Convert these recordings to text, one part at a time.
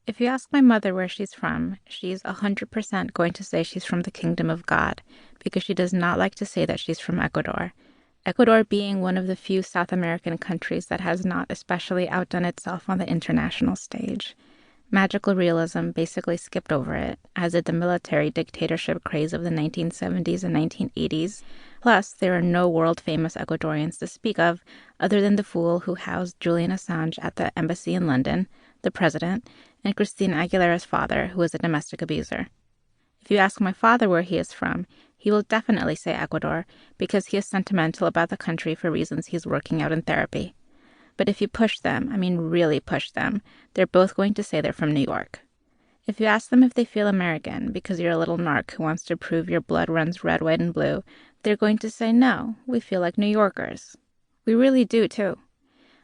If you ask my mother where she's from, she's 100% going to say she's from the Kingdom of God, because she does not like to say that she's from Ecuador. Ecuador being one of the few South American countries that has not especially outdone itself on the international stage. Magical realism basically skipped over it, as did the military dictatorship craze of the 1970s and 1980s. Plus, there are no world-famous Ecuadorians to speak of, other than the fool who housed Julian Assange at the embassy in London, the president, and Christina Aguilera's father, who is a domestic abuser. If you ask my father where he is from, he will definitely say Ecuador, because he is sentimental about the country for reasons he's working out in therapy. But if you push them, I mean really push them, they're both going to say they're from New York. If you ask them if they feel American because you're a little narc who wants to prove your blood runs red, white, and blue, they're going to say no, we feel like New Yorkers. We really do, too.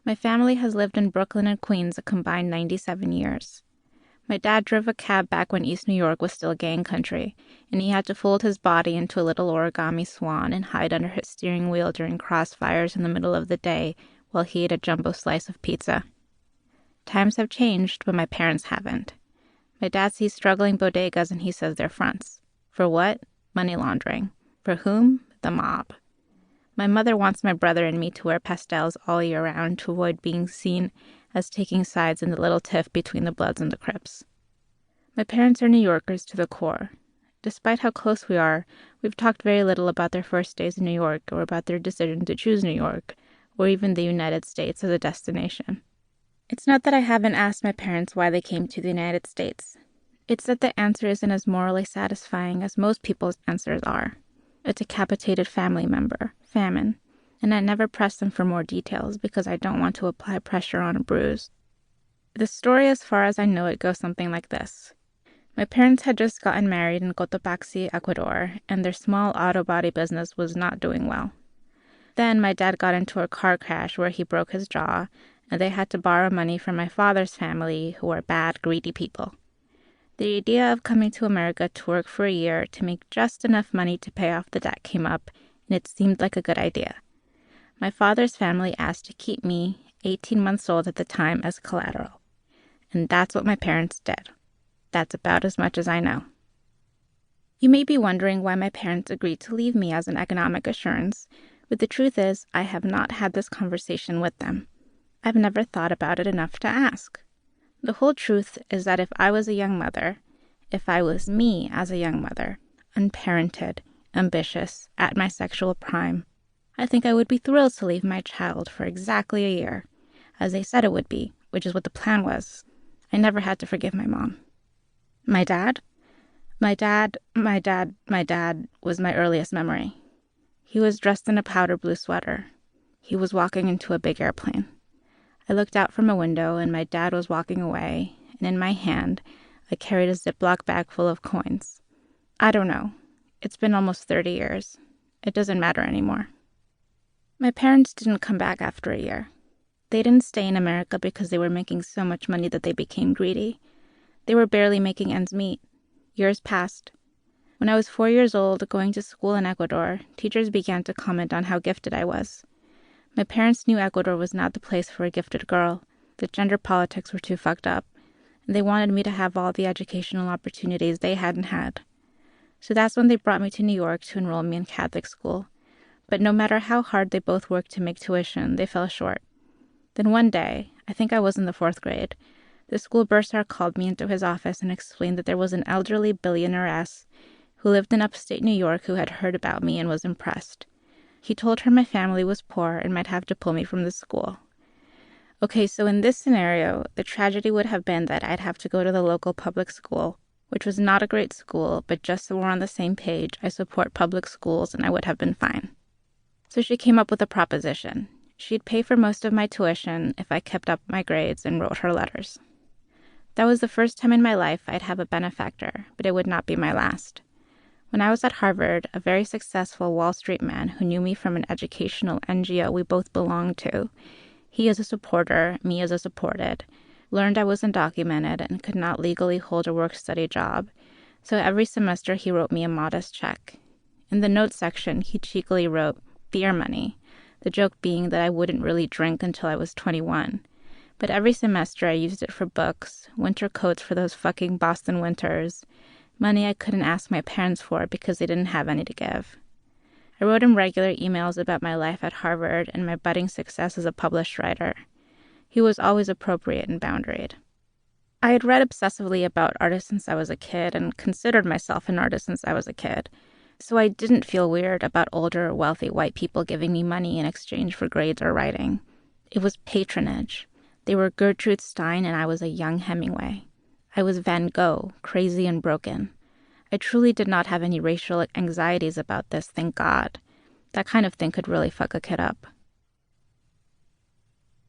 My family has lived in Brooklyn and Queens a combined 97 years. My dad drove a cab back when East New York was still gang country, and he had to fold his body into a little origami swan and hide under his steering wheel during crossfires in the middle of the day while he ate a jumbo slice of pizza. Times have changed, but my parents haven't. My dad sees struggling bodegas and he says they're fronts. For what? Money laundering. For whom? The mob. My mother wants my brother and me to wear pastels all year round to avoid being seen as taking sides in the little tiff between the Bloods and the Crips. My parents are New Yorkers to the core. Despite how close we are, we've talked very little about their first days in New York or about their decision to choose New York, or even the United States as a destination. It's not that I haven't asked my parents why they came to the United States. It's that the answer isn't as morally satisfying as most people's answers are. A decapitated family member, famine, and I never press them for more details because I don't want to apply pressure on a bruise. The story as far as I know it goes something like this. My parents had just gotten married in Cotopaxi, Ecuador, and their small auto body business was not doing well. Then my dad got into a car crash where he broke his jaw, and they had to borrow money from my father's family, who are bad, greedy people. The idea of coming to America to work for a year to make just enough money to pay off the debt came up, and it seemed like a good idea. My father's family asked to keep me, 18 months old at the time, as collateral. And that's what my parents did. That's about as much as I know. You may be wondering why my parents agreed to leave me as an economic assurance, but the truth is I have not had this conversation with them. I've never thought about it enough to ask. The whole truth is that if I was a young mother, if I was me as a young mother, unparented, ambitious, at my sexual prime, I think I would be thrilled to leave my child for exactly a year, as they said it would be, which is what the plan was. I never had to forgive my mom. My dad? My dad was my earliest memory. He was dressed in a powder blue sweater. He was walking into a big airplane. I looked out from a window, and my dad was walking away, and in my hand, I carried a Ziploc bag full of coins. I don't know. It's been almost 30 years. It doesn't matter anymore. My parents didn't come back after a year. They didn't stay in America because they were making so much money that they became greedy. They were barely making ends meet. Years passed. When I was 4 years old, going to school in Ecuador, teachers began to comment on how gifted I was. My parents knew Ecuador was not the place for a gifted girl. The gender politics were too fucked up, and they wanted me to have all the educational opportunities they hadn't had. So that's when they brought me to New York to enroll me in Catholic school. But no matter how hard they both worked to make tuition, they fell short. Then one day, I think I was in the 4th grade, the school bursar called me into his office and explained that there was an elderly billionairess who lived in upstate New York who had heard about me and was impressed. He told her my family was poor and might have to pull me from the school. Okay, so in this scenario, the tragedy would have been that I'd have to go to the local public school, which was not a great school, but just so we're on the same page, I support public schools and I would have been fine. So she came up with a proposition. She'd pay for most of my tuition if I kept up my grades and wrote her letters. That was the first time in my life I'd have a benefactor, but it would not be my last. When I was at Harvard, a very successful Wall Street man who knew me from an educational NGO we both belonged to, he as a supporter, me as a supported, learned I was undocumented and could not legally hold a work-study job, so every semester he wrote me a modest check. In the notes section, he cheekily wrote, beer money, the joke being that I wouldn't really drink until I was 21. But every semester I used it for books, winter coats for those fucking Boston winters, money I couldn't ask my parents for because they didn't have any to give. I wrote him regular emails about my life at Harvard and my budding success as a published writer. He was always appropriate and boundaried. I had read obsessively about artists since I was a kid and considered myself an artist since I was a kid, so I didn't feel weird about older, wealthy white people giving me money in exchange for grades or writing. It was patronage. They were Gertrude Stein and I was a young Hemingway. I was Van Gogh, crazy and broken. I truly did not have any racial anxieties about this, thank God. That kind of thing could really fuck a kid up.